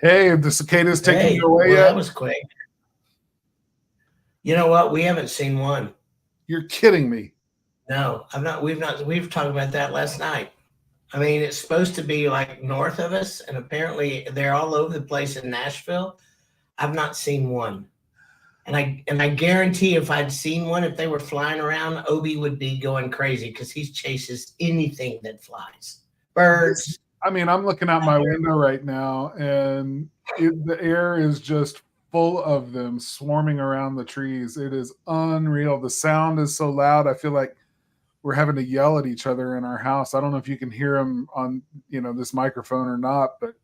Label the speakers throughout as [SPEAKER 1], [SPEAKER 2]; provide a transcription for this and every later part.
[SPEAKER 1] Hey, have the cicadas taken
[SPEAKER 2] Hey,
[SPEAKER 1] you away
[SPEAKER 2] well,
[SPEAKER 1] yet?
[SPEAKER 2] that was quick. You know what? We haven't seen one.
[SPEAKER 1] You're kidding me.
[SPEAKER 2] No, I'm not. We've not. We've talked about that last night. I mean, it's supposed to be like north of us, and apparently they're all over the place in Nashville. I've not seen one, and I guarantee if I'd seen one, if they were flying around, Obi would be going crazy because he chases anything that flies,
[SPEAKER 1] This,
[SPEAKER 2] birds.
[SPEAKER 1] I mean, I'm looking out my window right now, and the air is just full of them swarming around the trees. It is unreal. The sound is so loud. I feel like we're having to yell at each other in our house. I don't know if you can hear them on this microphone or not, but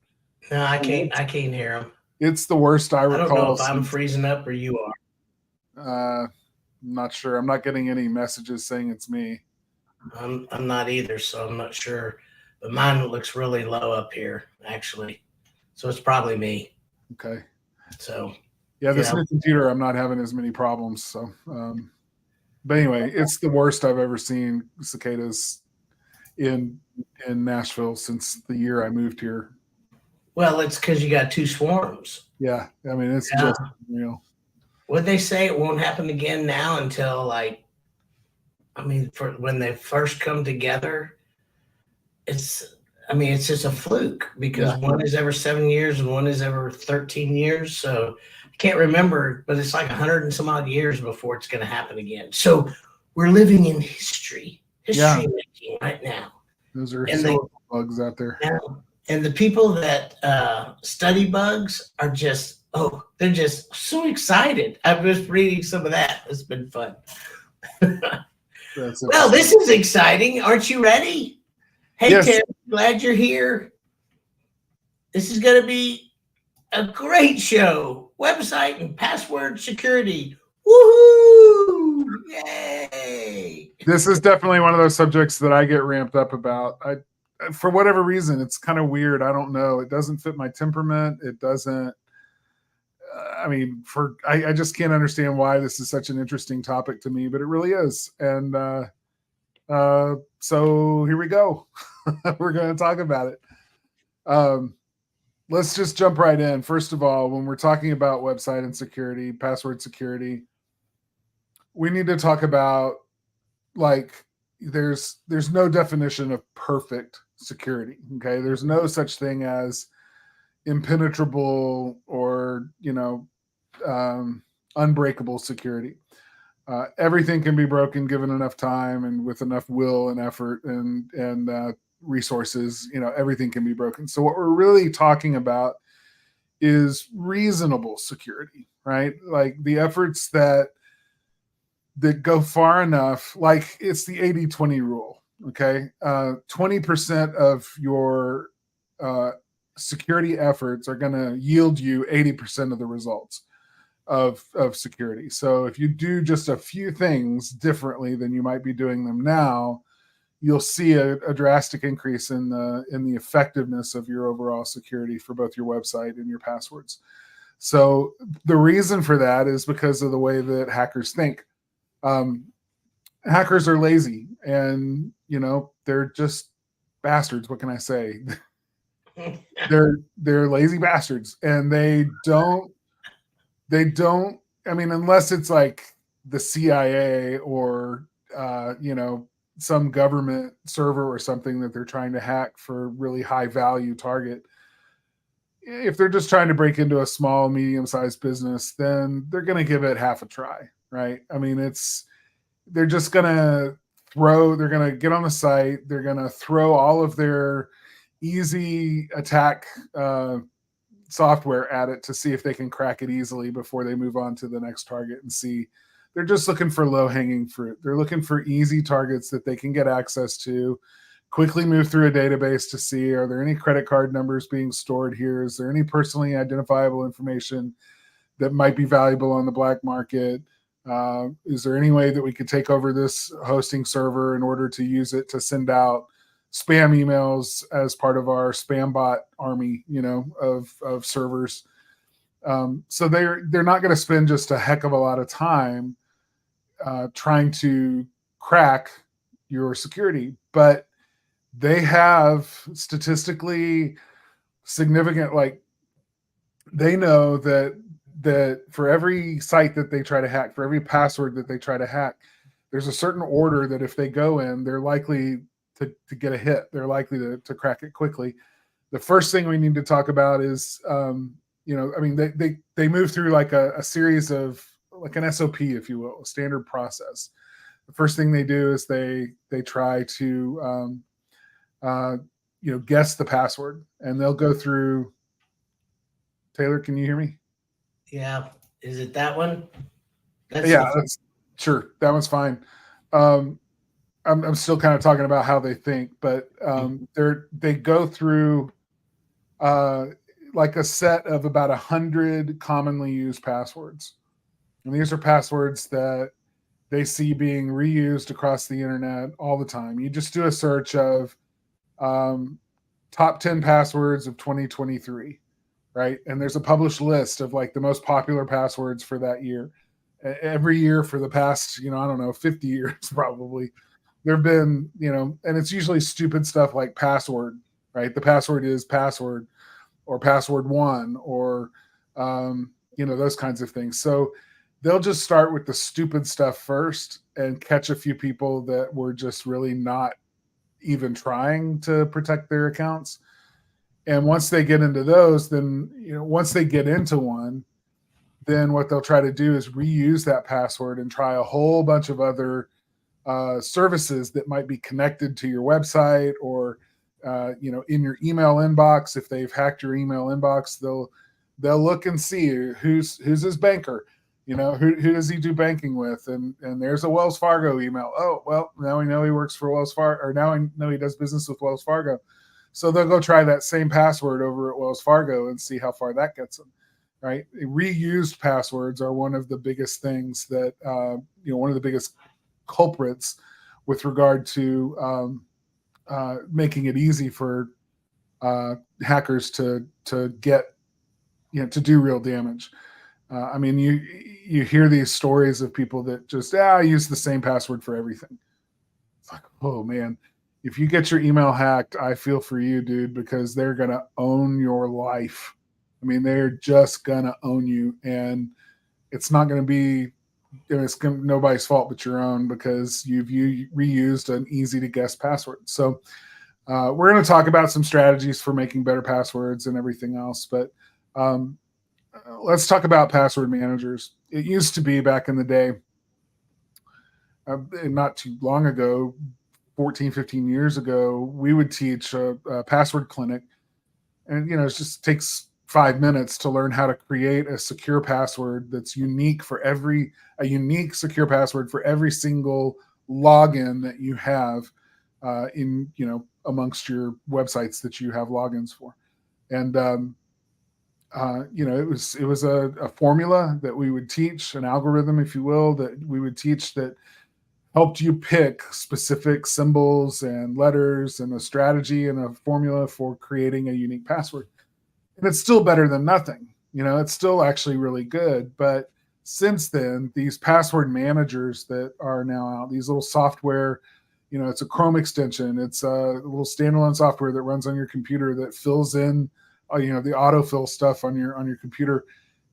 [SPEAKER 2] No, I can't.
[SPEAKER 1] it's,
[SPEAKER 2] I can't hear them.
[SPEAKER 1] it's the worst I
[SPEAKER 2] I don't know
[SPEAKER 1] recall
[SPEAKER 2] if I'm
[SPEAKER 1] since.
[SPEAKER 2] freezing up or you are.
[SPEAKER 1] I'm not sure. I'm not getting any messages saying it's me.
[SPEAKER 2] I'm not either, so I'm not sure. But mine looks really low up here, actually. So it's probably me.
[SPEAKER 1] Okay.
[SPEAKER 2] So
[SPEAKER 1] Yeah, this
[SPEAKER 2] yeah.
[SPEAKER 1] new computer, I'm not having as many problems. So, but anyway, it's the worst I've ever seen cicadas in in Nashville since the year I moved here.
[SPEAKER 2] Well, it's because you got two swarms.
[SPEAKER 1] Yeah, I mean it's
[SPEAKER 2] Yeah.
[SPEAKER 1] just real.
[SPEAKER 2] Would they say it won't happen again now until like I mean for when they first come together, it's I mean it's just a fluke because
[SPEAKER 1] Yeah,
[SPEAKER 2] one is every 7 years and one is every 13 years. So I can't remember, but it's like 100 and some odd years before it's going to happen again. So we're living in
[SPEAKER 1] yeah.
[SPEAKER 2] history making right now.
[SPEAKER 1] Those are
[SPEAKER 2] And the
[SPEAKER 1] historical bugs out there.
[SPEAKER 2] and the people that study bugs are just they're just so excited. I was reading some of that. It's been fun.
[SPEAKER 1] That's
[SPEAKER 2] Well,
[SPEAKER 1] interesting.
[SPEAKER 2] this is exciting. Aren't you ready? Hey,
[SPEAKER 1] Yes,
[SPEAKER 2] Tim, glad you're here. This is going to be a great show. Website and password security. Woohoo! Yay!
[SPEAKER 1] this is definitely one of those subjects that I get ramped up about. I, for whatever reason, it's kind of weird. I don't know. It doesn't fit my temperament. It doesn't. I mean, I just can't understand why this is such an interesting topic to me, but it really is. And so here we go. We're going to talk about it. Um, let's just jump right in. First of all, when we're talking about website and security, password security, we need to talk about like there's no definition of perfect security. Okay, there's no such thing as impenetrable or unbreakable security. Everything can be broken given enough time and with enough will and effort and resources. Everything can be broken. So what we're really talking about is reasonable security, right? Like the efforts that go far enough. Like it's the 80-20 rule. Okay, 20% of your security efforts are going to yield you 80% of the results of security. So if you do just a few things differently than you might be doing them now, you'll see a drastic increase in the effectiveness of your overall security for both your website and your passwords. So the reason for that is because of the way that hackers think. Um, Hackers are lazy, and they're just bastards. What can I say? They're lazy bastards, and they don't. I mean, unless it's like the CIA or some government server or something that they're trying to hack for really high value target. If they're just trying to break into a small, medium sized business, then they're going to give it half a try, right? I mean, they're just going to they're going to get on the site, they're going to throw all of their easy attack software at it to see if they can crack it easily before they move on to the next target and see. They're just looking for low hanging fruit. They're looking for easy targets that they can get access to, quickly move through a database to see, are there any credit card numbers being stored here? Is there any personally identifiable information that might be valuable on the black market? Is there any way that we could take over this hosting server in order to use it to send out spam emails as part of our spam bot army, of servers? So they're not going to spend just a heck of a lot of time trying to crack your security, but they have statistically significant, like they know that for every site that they try to hack, for every password that they try to hack, there's a certain order that if they go in, they're likely to get a hit. They're likely to crack it quickly. The first thing we need to talk about is, I mean, they move through like a series of like an SOP, if you will, a standard process. The first thing they do is they try to uh, guess the password, and they'll go through. Taylor, can you hear me?
[SPEAKER 2] Yeah. Is it that one? That's
[SPEAKER 1] Yeah,
[SPEAKER 2] the
[SPEAKER 1] that's sure. That one's fine. Um, I'm still kind of talking about how they think, but they go through uh, like a set of about 100 commonly used passwords, and these are passwords that they see being reused across the internet all the time. You just do a search of um, top 10 passwords of 2023, right? And there's a published list of like the most popular passwords for that year. Every year for the past, I don't know, 50 years probably. There've been, and it's usually stupid stuff like password, right? The password is password or password one or those kinds of things. So they'll just start with the stupid stuff first and catch a few people that were just really not even trying to protect their accounts. And once they get into those, then once they get into one, then what they'll try to do is reuse that password and try a whole bunch of other services that might be connected to your website or in your email inbox. If they've hacked your email inbox, they'll look and see who's his banker. Who does he do banking with? And there's a Wells Fargo email. Oh, well, now we know he works for Wells Fargo, or now we know he does business with Wells Fargo. So they'll go try that same password over at Wells Fargo and see how far that gets them. Right? Reused passwords are one of the biggest things that one of the biggest culprits with regard to making it easy for hackers to get to do real damage. I mean, you hear these stories of people that just use the same password for everything. It's like, oh man, if you get your email hacked, I feel for you, dude, because they're gonna own your life. I mean, they're just gonna own you, and it's not gonna be nobody's fault but your own because you reused an easy to guess password. So we're going to talk about some strategies for making better passwords and everything else, but let's talk about password managers. It used to be back in the day, not too long ago, 14, 15 years ago, we would teach a password clinic, and it just takes 5 minutes to learn how to create a secure password that's unique for a unique secure password for every single login that you have in amongst your websites that you have logins for. And it was a formula that we would teach, an algorithm, if you will, that we would teach that helped you pick specific symbols and letters and a strategy and a formula for creating a unique password. And it's still better than nothing. It's still actually really good. But since then, these password managers that are now out, these little software, it's a Chrome extension. It's a little standalone software that runs on your computer that fills in, the autofill stuff on your computer.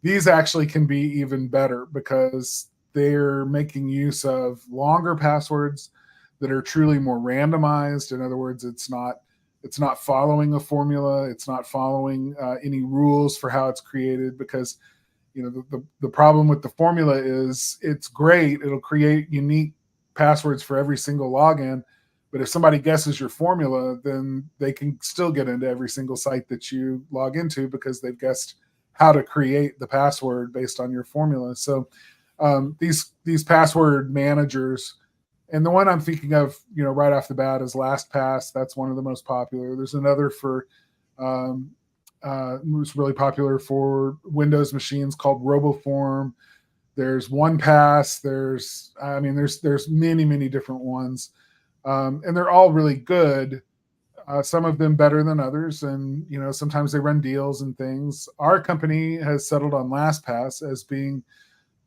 [SPEAKER 1] These actually can be even better because they're making use of longer passwords that are truly more randomized. In other words, it's not following a formula. It's not following any rules for how it's created because, the problem with the formula is it's great. It'll create unique passwords for every single login. But if somebody guesses your formula, then they can still get into every single site that you log into because they've guessed how to create the password based on your formula. So these password managers, and the one I'm thinking of, right off the bat is LastPass. That's one of the most popular. There's another for was really popular for Windows machines called RoboForm. There's OnePass. There's many different ones, and they're all really good. Some of them better than others, and sometimes they run deals and things. Our company has settled on LastPass as being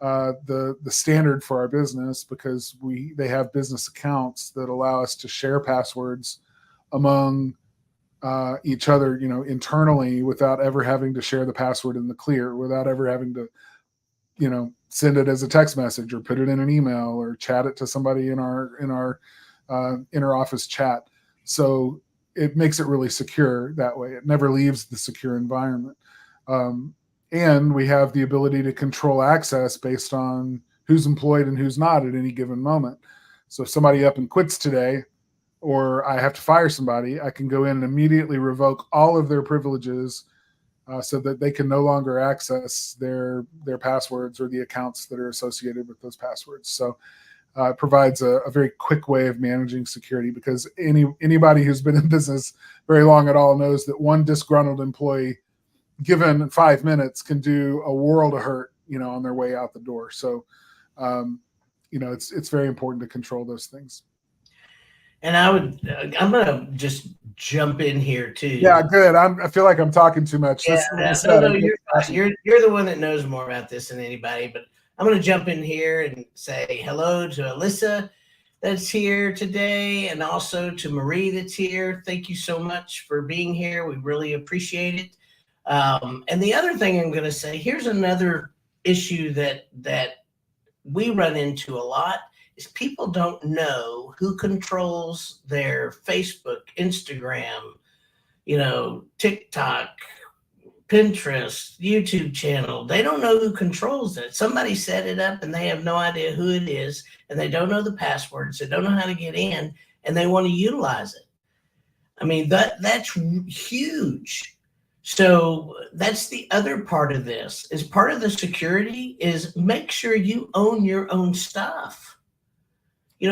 [SPEAKER 1] the standard for our business because they have business accounts that allow us to share passwords among each other, internally without ever having to share the password in the clear, without ever having to, send it as a text message or put it in an email or chat it to somebody in our inter-office chat. So it makes it really secure that way. It never leaves the secure environment. And we have the ability to control access based on who's employed and who's not at any given moment. So if somebody up and quits today, or I have to fire somebody, I can go in and immediately revoke all of their privileges so that they can no longer access their passwords or the accounts that are associated with those passwords. So it provides a very quick way of managing security, because anybody who's been in business very long at all knows that one disgruntled employee, given 5 minutes, can do a world of hurt, on their way out the door. So, it's very important to control those things.
[SPEAKER 2] And I'm going to just jump in here too.
[SPEAKER 1] Yeah, good. I feel like I'm talking too much.
[SPEAKER 2] Yeah, you're the one that knows more about this than anybody, but I'm going to jump in here and say hello to Alyssa that's here today, and also to Marie that's here. Thank you so much for being here. We really appreciate it. And the other thing I'm going to say, here's another issue that we run into a lot, is people don't know who controls their Facebook, Instagram, TikTok, Pinterest, YouTube channel. They don't know who controls it. Somebody set it up and they have no idea who it is, and they don't know the passwords. They don't know how to get in, and they want to utilize it. I mean, that's huge. So that's the other part of this. Is part of the security is make sure you own your own stuff.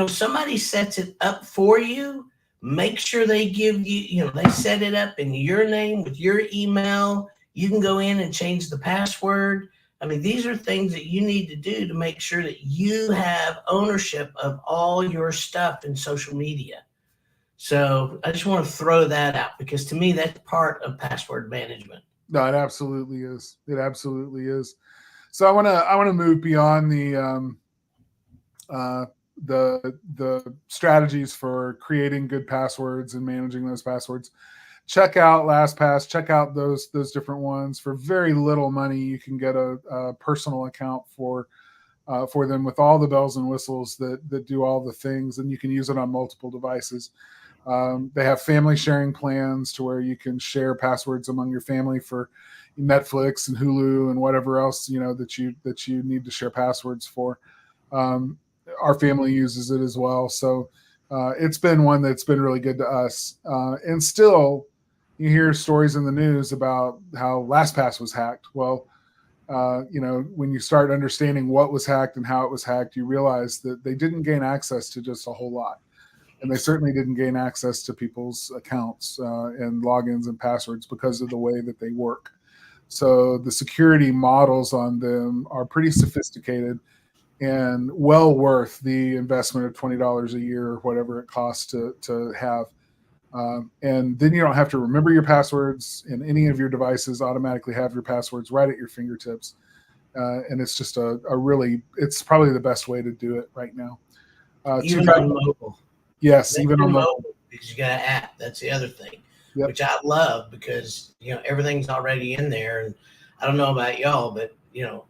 [SPEAKER 2] Somebody sets it up for you. Make sure they give you, they set it up in your name with your email. You can go in and change the password. I mean, these are things that you need to do to make sure that you have ownership of all your stuff in social media. So I just want to throw that out, because to me, that's part of password management.
[SPEAKER 1] No, it absolutely is. It absolutely is. So I want to move beyond the strategies for creating good passwords and managing those passwords. Check out LastPass. Check out those different ones. For very little money, you can get a personal account for them with all the bells and whistles that do all the things, and you can use it on multiple devices. They have family sharing plans to where you can share passwords among your family for Netflix and Hulu and whatever else that you need to share passwords for. Our family uses it as well, so it's been one that's been really good to us. And still, you hear stories in the news about how LastPass was hacked. Well, when you start understanding what was hacked and how it was hacked, you realize that they didn't gain access to just a whole lot. And they certainly didn't gain access to people's accounts and logins and passwords because of the way that they work. So the security models on them are pretty sophisticated and well worth the investment of $20 a year or whatever it costs to have. And then you don't have to remember your passwords, and any of your devices automatically have your passwords right at your fingertips. And it's just it's probably the best way to do it right now.
[SPEAKER 2] Even on mobile.
[SPEAKER 1] Yes, even on
[SPEAKER 2] mobile, because you got an app. That's the other thing, which I love, because everything's already in there. And I don't know about y'all, but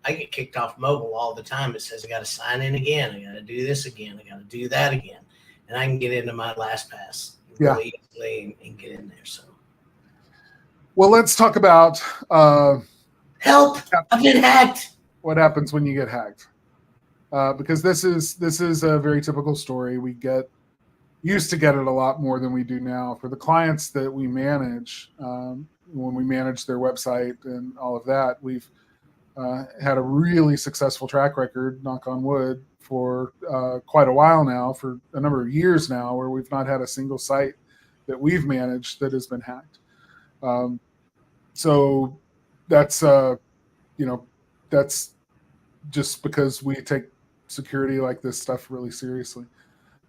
[SPEAKER 2] I get kicked off mobile all the time. It says I got to sign in again. I got to do this again. I got to do that again, and I can get into my LastPass really easily and get in there. So,
[SPEAKER 1] well, let's talk about
[SPEAKER 2] help. I've been hacked.
[SPEAKER 1] What happens when you get hacked? Because this is a very typical story. We used to get it a lot more than we do now. For the clients that we manage, when we manage their website and all of that, we've had a really successful track record, knock on wood, for quite a while now, for a number of years now, where we've not had a single site that we've managed that has been hacked. So that's that's just because we take security like this stuff really seriously.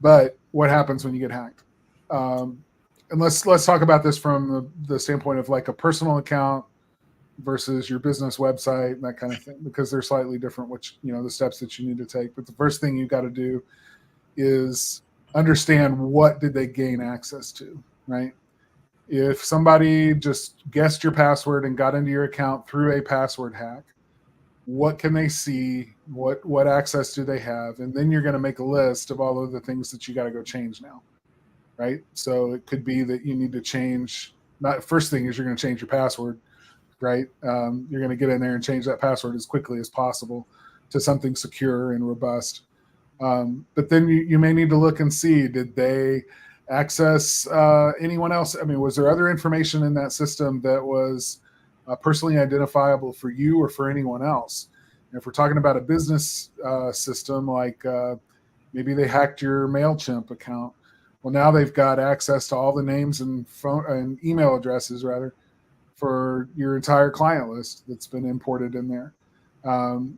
[SPEAKER 1] But what happens when you get hacked? And let's talk about this from the standpoint of like a personal account versus your business website and that kind of thing, because they're slightly different, the steps that you need to take. But the first thing you got to do is understand, what did they gain access to, right? If somebody just guessed your password and got into your account through a password hack, what can they see? What access do they have? And then you're going to make a list of all of the things that you got to go change now, right? So it could be that you need to change. Not first thing is you're going to change your password, right? You're going to get in there and change that password as quickly as possible to something secure and robust. But then you may need to look and see, did they access anyone else? I mean, was there other information in that system that was personally identifiable for you or for anyone else? And if we're talking about a business system, like maybe they hacked your MailChimp account. Well, now they've got access to all the names and phone and email addresses, rather, for your entire client list that's been imported in there.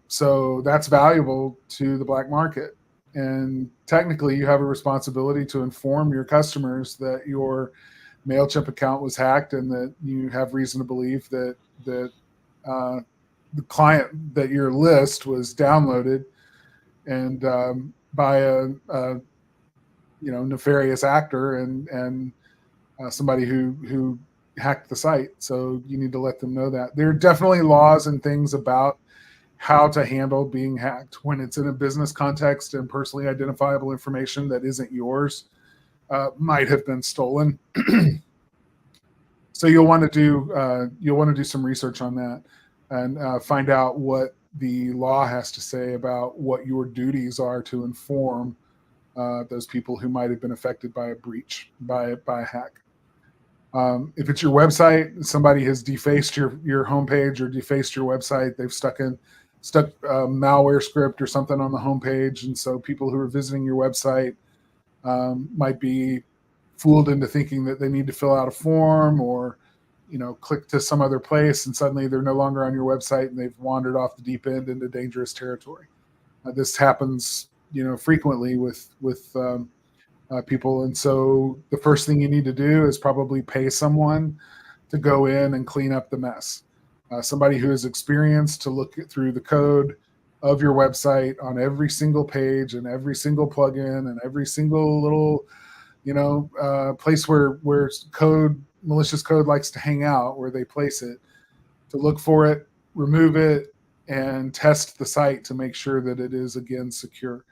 [SPEAKER 1] So that's valuable to the black market. And technically, you have a responsibility to inform your customers that your MailChimp account was hacked and that you have reason to believe that the client, that your list was downloaded and by a nefarious actor and somebody who hacked the site. So you need to let them know that. There are definitely laws and things about how to handle being hacked when it's in a business context and personally identifiable information that isn't yours might have been stolen. So you'll want to do some research on that and find out what the law has to say about what your duties are to inform those people who might have been affected by a breach, by a hack. If it's your website, somebody has defaced your homepage or defaced your website. They've stuck malware script or something on the homepage, and so people who are visiting your website might be fooled into thinking that they need to fill out a form or click to some other place, and suddenly they're no longer on your website and they've wandered off the deep end into dangerous territory. This happens frequently with people, and so the first thing you need to do is probably pay someone to go in and clean up the mess. Somebody who is experienced to look through the code of your website on every single page and every single plugin and every single little place where malicious code likes to hang out, where they place it, to look for it, remove it, and test the site to make sure that it is again secure.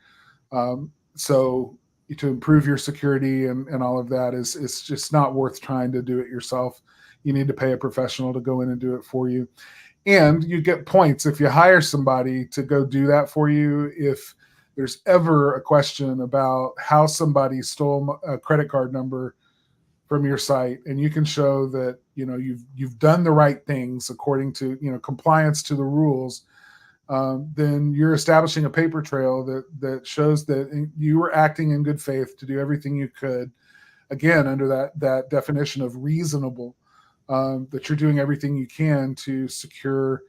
[SPEAKER 1] So to improve your security and all of that is just not worth trying to do it yourself. You need to pay a professional to go in and do it for you. And you get points if you hire somebody to go do that for you. If there's ever a question about how somebody stole a credit card number from your site, and you can show that you've done the right things according to compliance to the rules, then you're establishing a paper trail that shows that you were acting in good faith to do everything you could, again under that definition of reasonable, that you're doing everything you can to secure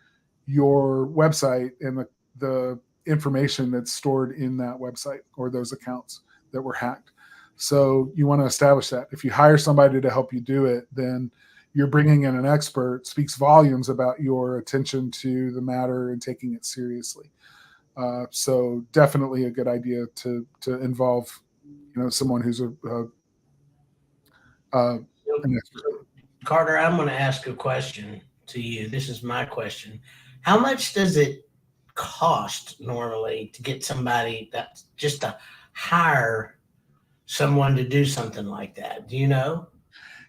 [SPEAKER 1] your website and the information that's stored in that website or those accounts that were hacked. So you want to establish that. If you hire somebody to help you do it, then you're bringing in an expert. Speaks volumes about your attention to the matter and taking it seriously. So definitely a good idea to involve someone who's an expert.
[SPEAKER 2] Carter, I'm going to ask a question to you. This is my question. How much does it cost normally to get somebody that's just to hire someone to do something like that? Do you know?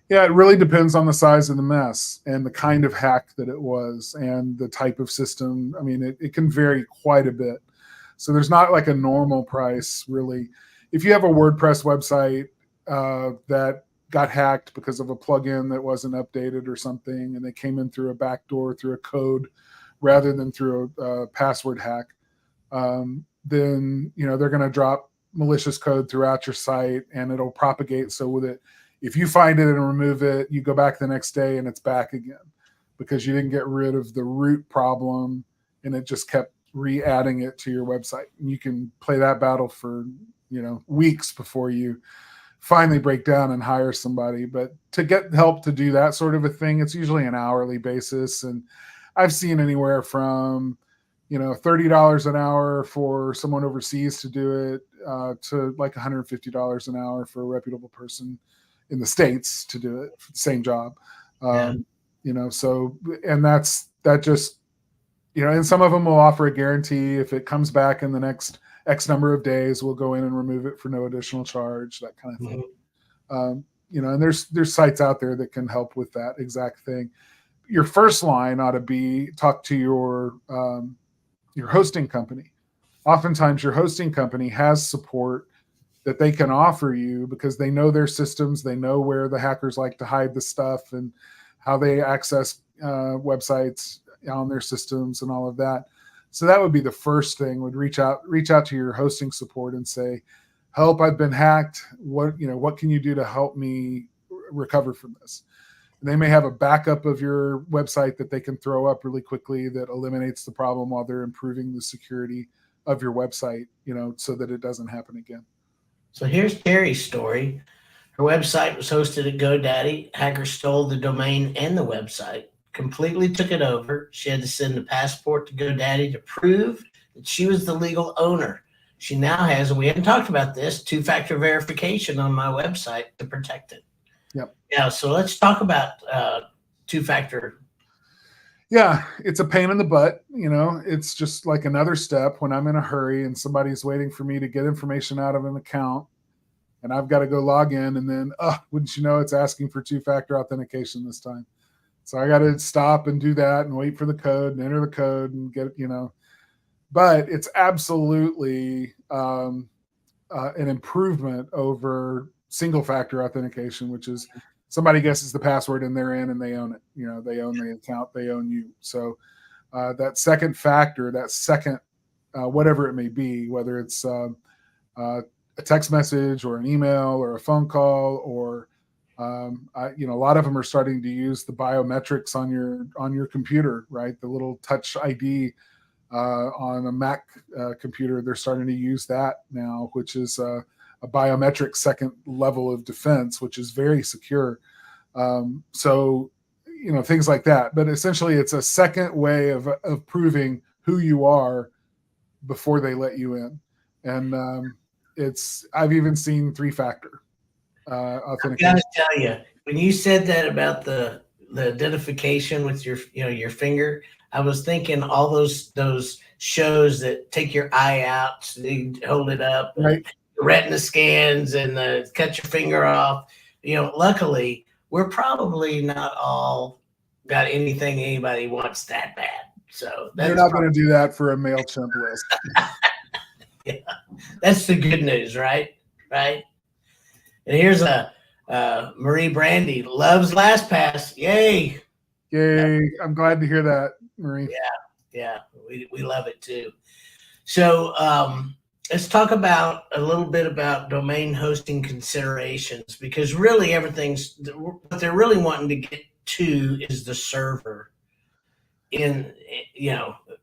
[SPEAKER 1] Yeah, it really depends on the size of the mess and the kind of hack that it was and the type of system. I mean, it can vary quite a bit. So there's not like a normal price, really. If you have a WordPress website that got hacked because of a plugin that wasn't updated or something, and they came in through a backdoor, through a code, rather than through a password hack, then they're going to drop malicious code throughout your site, and it'll propagate. So with it, if you find it and remove it, you go back the next day and it's back again because you didn't get rid of the root problem, and it just kept re-adding it to your website. And you can play that battle for weeks before you finally break down and hire somebody. But to get help to do that sort of a thing, it's usually an hourly basis, and I've seen anywhere from $30 an hour for someone overseas to do it to like $150 an hour for a reputable person in the States to do it, same job.
[SPEAKER 2] Yeah.
[SPEAKER 1] So, and that just, and some of them will offer a guarantee. If it comes back in the next X number of days, we'll go in and remove it for no additional charge, that kind of thing. And there's sites out there that can help with that exact thing. Your first line ought to be talk to your hosting company. Oftentimes your hosting company has support that they can offer you because they know their systems, they know where the hackers like to hide the stuff and how they access websites on their systems and all of that. So that would be the first thing. Would reach out to your hosting support and say, help, I've been hacked. What can you do to help me recover from this? And they may have a backup of your website that they can throw up really quickly that eliminates the problem while they're improving the security of your website, so that it doesn't happen again.
[SPEAKER 2] So here's Terry's story. Her website was hosted at GoDaddy. Hackers stole the domain and the website, completely took it over. She had to send a passport to GoDaddy to prove that she was the legal owner. She now has, and we haven't talked about this, two-factor verification on my website to protect it.
[SPEAKER 1] Yep.
[SPEAKER 2] Yeah. So let's talk about two-factor.
[SPEAKER 1] Yeah, it's a pain in the butt. It's just like another step when I'm in a hurry and somebody's waiting for me to get information out of an account and I've got to go log in, and then, wouldn't you know, it's asking for two-factor authentication this time. So I got to stop and do that and wait for the code and enter the code and get, but it's absolutely an improvement over single-factor authentication, which is somebody guesses the password and they're in and they own it. They own the account, they own you. So that second factor, that second, whatever it may be, whether it's a text message or an email or a phone call, or a lot of them are starting to use the biometrics on your computer, right? The little touch ID on a Mac computer. They're starting to use that now, which is a biometric second level of defense, which is very secure. So, things like that. But essentially, it's a second way of proving who you are before they let you in. And I've even seen three-factor authentication.
[SPEAKER 2] I gotta tell you, when you said that about the identification with your finger, I was thinking all those shows that take your eye out, so you hold it up,
[SPEAKER 1] right?
[SPEAKER 2] Retina scans and cut your finger off. Luckily, we're probably not all got anything anybody wants that bad. So
[SPEAKER 1] you're not going to do that for a MailChimp list.
[SPEAKER 2] Yeah, that's the good news, right? Right. And here's a Marie Brandy loves LastPass. Yay!
[SPEAKER 1] Yay! I'm glad to hear that, Marie.
[SPEAKER 2] Yeah, we love it too. So let's talk a little bit about domain hosting considerations, because really what they're really wanting to get to is the server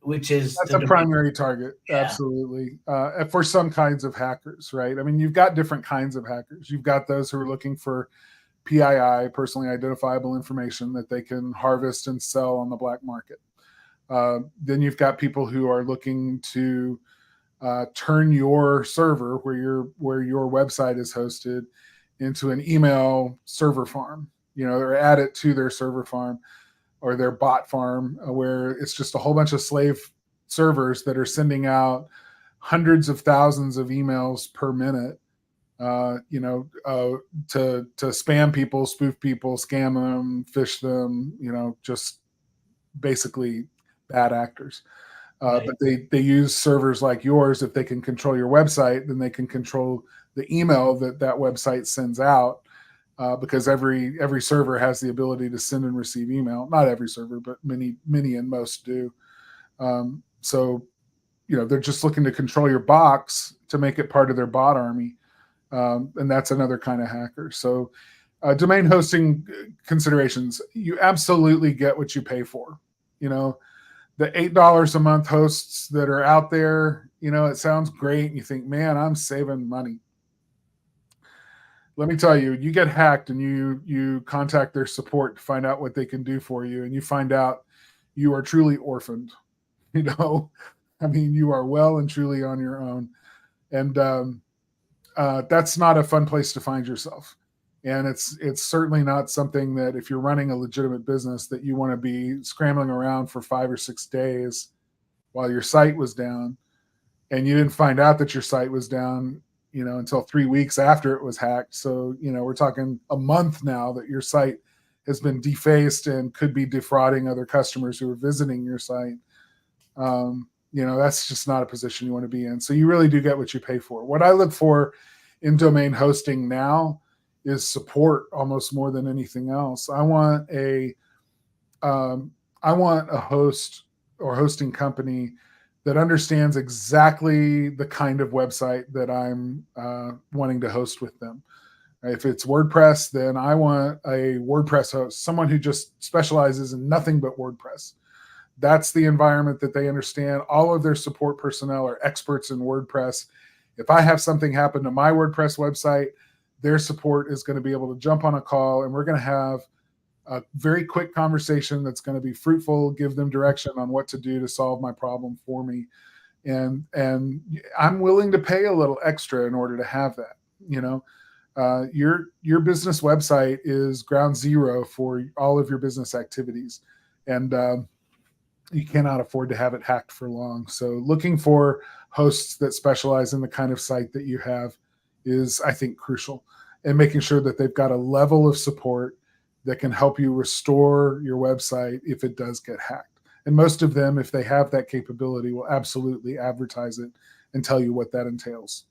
[SPEAKER 2] which is
[SPEAKER 1] that's a primary target. Yeah. Absolutely. For some kinds of hackers, right? I mean, you've got different kinds of hackers. You've got those who are looking for PII, personally identifiable information, that they can harvest and sell on the black market. Then you've got people who are looking to turn your server where your website is hosted into an email server farm, or add it to their server farm or their bot farm, where it's just a whole bunch of slave servers that are sending out hundreds of thousands of emails per minute, to spam people, spoof people, scam them, phish them, just basically bad actors. Right. But they use servers like yours. If they can control your website, then they can control the email that website sends out, because every server has the ability to send and receive email. Not every server, but many and most do. So, they're just looking to control your box to make it part of their bot army. And that's another kind of hacker. So domain hosting considerations, you absolutely get what you pay for. The $8 a month hosts that are out there, it sounds great. And you think, man, I'm saving money. Let me tell you, you get hacked and you contact their support to find out what they can do for you. And you find out you are truly orphaned. I mean, you are well and truly on your own. And that's not a fun place to find yourself. And it's certainly not something that, if you're running a legitimate business, that you want to be scrambling around for 5 or 6 days while your site was down, and you didn't find out that your site was down, until 3 weeks after it was hacked. So, we're talking a month now that your site has been defaced and could be defrauding other customers who are visiting your site. That's just not a position you want to be in. So you really do get what you pay for. What I look for in domain hosting now is support almost more than anything else. I want a host or hosting company that understands exactly the kind of website that I'm wanting to host with them. If it's WordPress, then I want a WordPress host, someone who just specializes in nothing but WordPress. That's the environment that they understand. All of their support personnel are experts in WordPress. If I have something happen to my WordPress website, their support is going to be able to jump on a call, and we're going to have a very quick conversation that's going to be fruitful, give them direction on what to do to solve my problem for me. And I'm willing to pay a little extra in order to have that. Your business website is ground zero for all of your business activities, and you cannot afford to have it hacked for long. So looking for hosts that specialize in the kind of site that you have is, I think, crucial, and making sure that they've got a level of support that can help you restore your website if it does get hacked. And most of them, if they have that capability, will absolutely advertise it and tell you what that entails.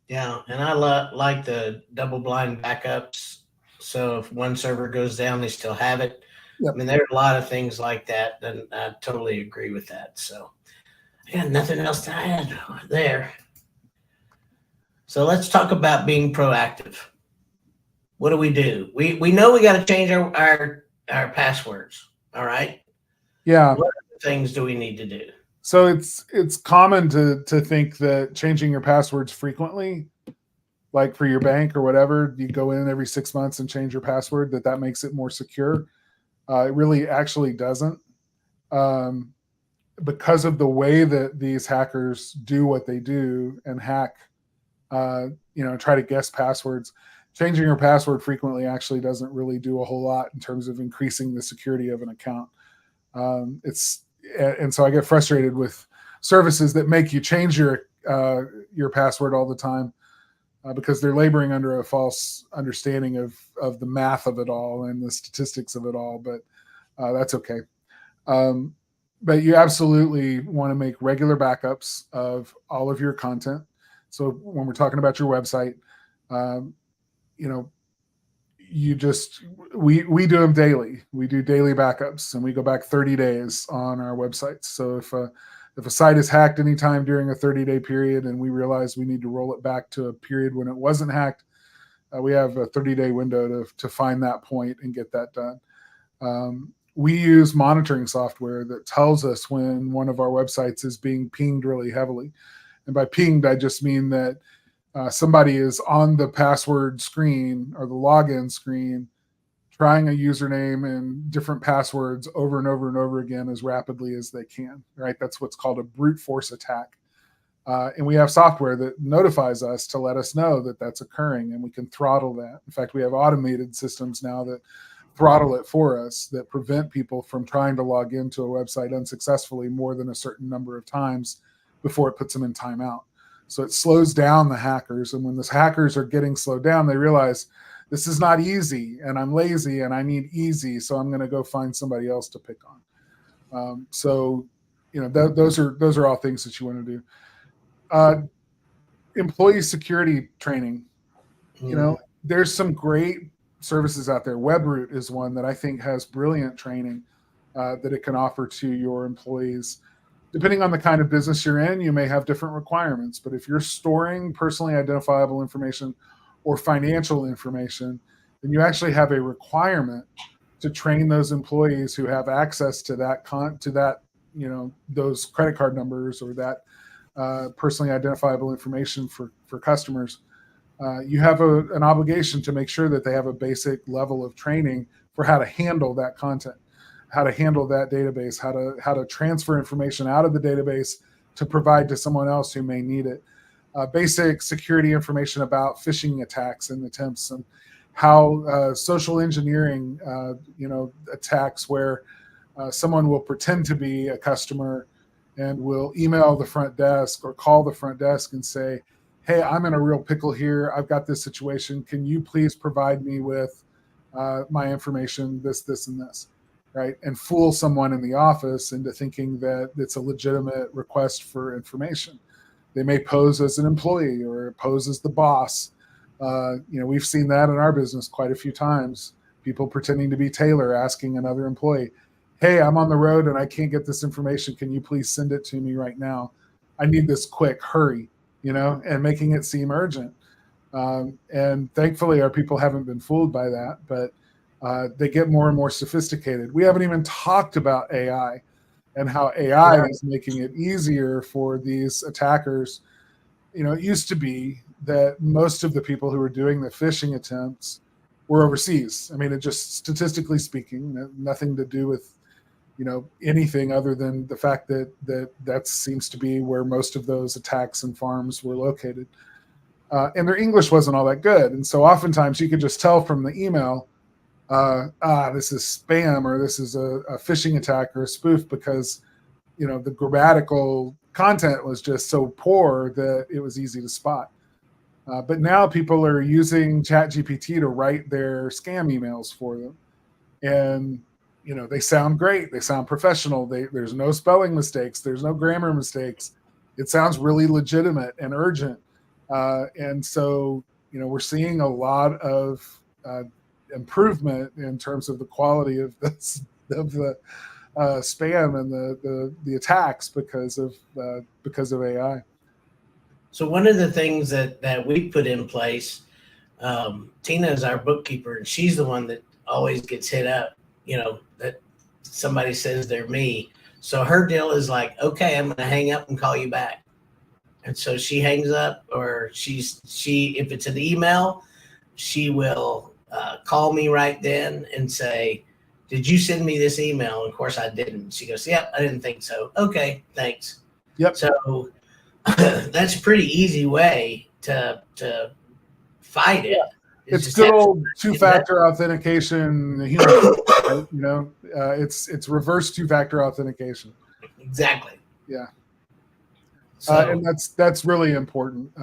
[SPEAKER 2] Yeah, and I like the double blind backups. So if one server goes down, they still have it.
[SPEAKER 1] Yep.
[SPEAKER 2] I mean, there are a lot of things like that, and I totally agree with that. So I got nothing else to add there. So let's talk about being proactive. What do? We know we got to change our passwords. All right.
[SPEAKER 1] Yeah.
[SPEAKER 2] What other things do we need to do?
[SPEAKER 1] So it's common to think that changing your passwords frequently, like for your bank or whatever, you go in every 6 months and change your password, that makes it more secure. It really actually doesn't, because of the way that these hackers do what they do and hack, try to guess passwords. Changing your password frequently actually doesn't really do a whole lot in terms of increasing the security of an account. And so I get frustrated with services that make you change your password all the time, because they're laboring under a false understanding of the math of it all and the statistics of it all. But that's okay. But you absolutely want to make regular backups of all of your content. So when we're talking about your website, we do them daily. We do daily backups, and we go back 30 days on our websites. So if a site is hacked anytime during a 30-day period and we realize we need to roll it back to a period when it wasn't hacked, we have a 30-day window to find that point and get that done. We use monitoring software that tells us when one of our websites is being pinged really heavily. And by pinged, I just mean that somebody is on the password screen or the login screen trying a username and different passwords over and over and over again as rapidly as they can, right? That's what's called a brute force attack. And we have software that notifies us to let us know that that's occurring, and we can throttle that. In fact, we have automated systems now that throttle it for us, that prevent people from trying to log into a website unsuccessfully more than a certain number of times before it puts them in timeout. So it slows down the hackers. And when the hackers are getting slowed down, they realize this is not easy, and I'm lazy, and I need easy. So I'm going to go find somebody else to pick on. Those are all things that you want to do. Employee security training. There's some great services out there. Webroot is one that I think has brilliant training that it can offer to your employees. Depending on the kind of business you're in, you may have different requirements. But if you're storing personally identifiable information or financial information, then you actually have a requirement to train those employees who have access to those credit card numbers or that personally identifiable information for customers. You have an obligation to make sure that they have a basic level of training for how to handle that content, how to handle that database, how to transfer information out of the database to provide to someone else who may need it. Basic security information about phishing attacks and attempts, and how social engineering, attacks where someone will pretend to be a customer and will email the front desk or call the front desk and say, hey, I'm in a real pickle here. I've got this situation. Can you please provide me with my information, this, and this, right? And fool someone in the office into thinking that it's a legitimate request for information. They may pose as an employee or pose as the boss. We've seen that in our business quite a few times. People pretending to be Taylor asking another employee, hey, I'm on the road and I can't get this information. Can you please send it to me right now? I need this quick, hurry, and making it seem urgent. And thankfully, our people haven't been fooled by that, but they get more and more sophisticated. We haven't even talked about AI and how AI is making it easier for these attackers. It used to be that most of the people who were doing the phishing attempts were overseas. I mean, it just statistically speaking, nothing to do with anything other than the fact that seems to be where most of those attacks and farms were located. And their English wasn't all that good. And so oftentimes you could just tell from the email, this is spam or this is a phishing attack or a spoof because, the grammatical content was just so poor that it was easy to spot. But now people are using ChatGPT to write their scam emails for them. And they sound great. They sound professional. There's no spelling mistakes. There's no grammar mistakes. It sounds really legitimate and urgent. And so, we're seeing a lot of improvement in terms of the quality of this, of the spam and the attacks because of AI.
[SPEAKER 2] So one of the things that we put in place, Tina is our bookkeeper, and she's the one that always gets hit up, that somebody says they're me. So her deal is like, okay, I'm going to hang up and call you back. And so she hangs up, or she if it's an email, she will call me right then and say, did you send me this email? And of course I didn't. She goes, yep, I didn't think so. Okay, thanks.
[SPEAKER 1] Yep.
[SPEAKER 2] So that's a pretty easy way to fight it.
[SPEAKER 1] It's good old two-factor authentication. Right? It's reverse two-factor authentication.
[SPEAKER 2] Exactly.
[SPEAKER 1] Yeah. And that's really important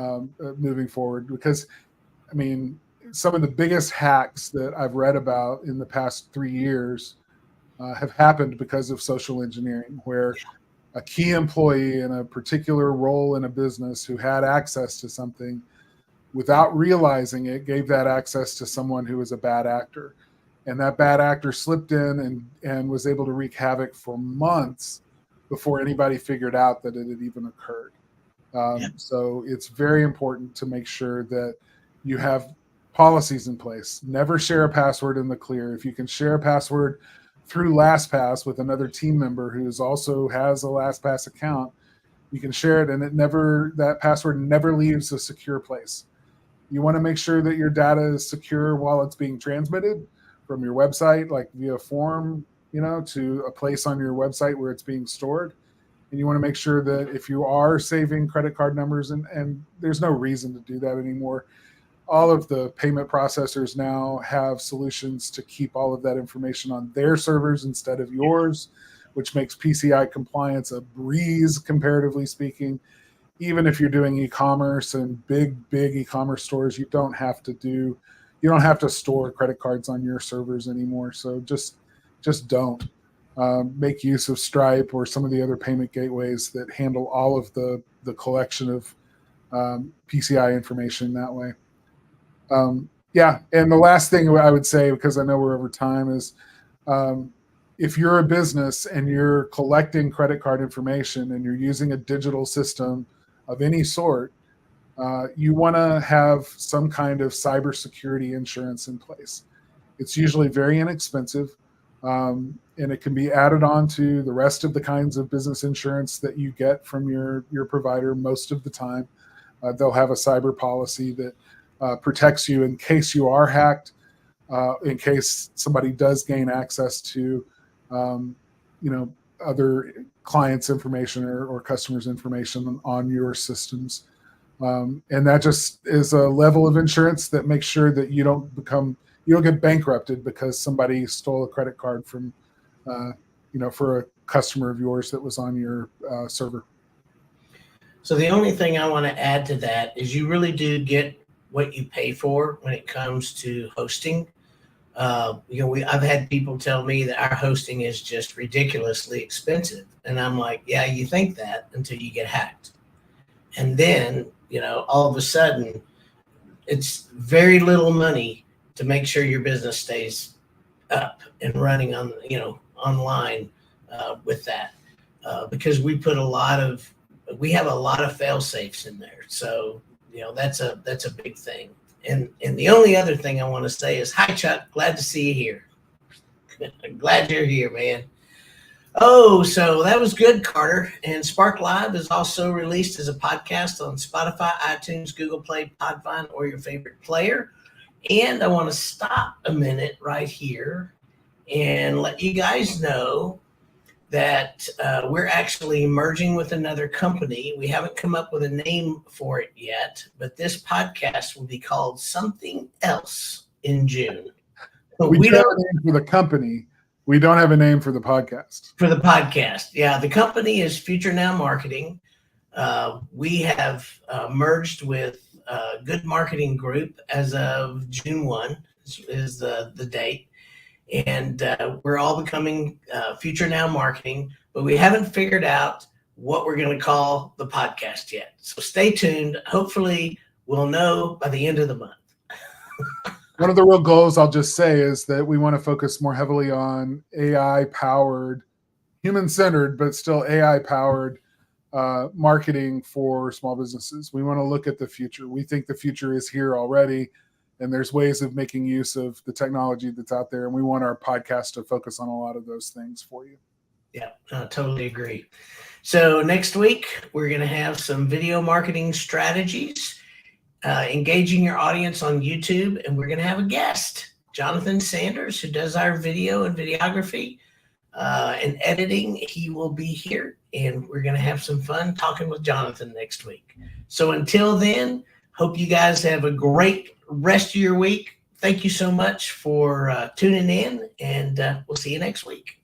[SPEAKER 1] moving forward because, I mean, some of the biggest hacks that I've read about in the past 3 years have happened because of social engineering, where a key employee in a particular role in a business who had access to something without realizing it gave that access to someone who was a bad actor. And that bad actor slipped in and was able to wreak havoc for months before anybody figured out that it had even occurred. So it's very important to make sure that you have policies in place. Never share a password in the clear. If you can share a password through LastPass with another team member who's also has a LastPass account, you can share it, and that password never leaves a secure place. You want to make sure that your data is secure while it's being transmitted from your website, like via form, to a place on your website where it's being stored. And you want to make sure that if you are saving credit card numbers, and there's no reason to do that anymore, all of the payment processors now have solutions to keep all of that information on their servers instead of yours, which makes PCI compliance a breeze, comparatively speaking. Even if you're doing e-commerce and big e-commerce stores, you don't have to store credit cards on your servers anymore. So just don't. Make use of Stripe or some of the other payment gateways that handle all of the collection of PCI information that way. And the last thing I would say, because I know we're over time, is if you're a business and you're collecting credit card information and you're using a digital system of any sort, you want to have some kind of cybersecurity insurance in place. It's usually very inexpensive, and it can be added on to the rest of the kinds of business insurance that you get from your provider. Most of the time, they'll have a cyber policy that protects you in case you are hacked, in case somebody does gain access to, other clients' information or customers' information on your systems. And that just is a level of insurance that makes sure that you don't get bankrupted because somebody stole a credit card from, for a customer of yours that was on your server.
[SPEAKER 2] So the only thing I want to add to that is you really do get what you pay for when it comes to hosting. I've had people tell me that our hosting is just ridiculously expensive, and I'm like, yeah, you think that until you get hacked, and then all of a sudden, it's very little money to make sure your business stays up and running on online with that, because we have a lot of fail safes in there, so that's a big thing. And the only other thing I want to say is, hi, Chuck. Glad to see you here. Glad you're here, man. Oh, so that was good, Carter. And Spark Live is also released as a podcast on Spotify, iTunes, Google Play, Podvine, or your favorite player. And I want to stop a minute right here and let you guys know that we're actually merging with another company. We haven't come up with a name for it yet, but this podcast will be called Something Else in June.
[SPEAKER 1] But we don't have a name for the company. We don't have a name for the podcast.
[SPEAKER 2] For the podcast, yeah. The company is Future Now Marketing. We have merged with Good Marketing Group as of June 1 is the date. And we're all becoming Future Now Marketing, but we haven't figured out what we're going to call the podcast yet. So stay tuned. Hopefully we'll know by the end of the month.
[SPEAKER 1] One of the real goals, I'll just say, is that we want to focus more heavily on AI-powered, human-centered, but still AI-powered marketing for small businesses. We want to look at the future. We think the future is here already, and there's ways of making use of the technology that's out there. And we want our podcast to focus on a lot of those things for you.
[SPEAKER 2] Yeah, I totally agree. So next week, we're going to have some video marketing strategies, engaging your audience on YouTube. And we're going to have a guest, Jonathan Sanders, who does our video and videography and editing. He will be here, and we're going to have some fun talking with Jonathan next week. So until then, hope you guys have a great rest of your week. Thank you so much for tuning in, and we'll see you next week.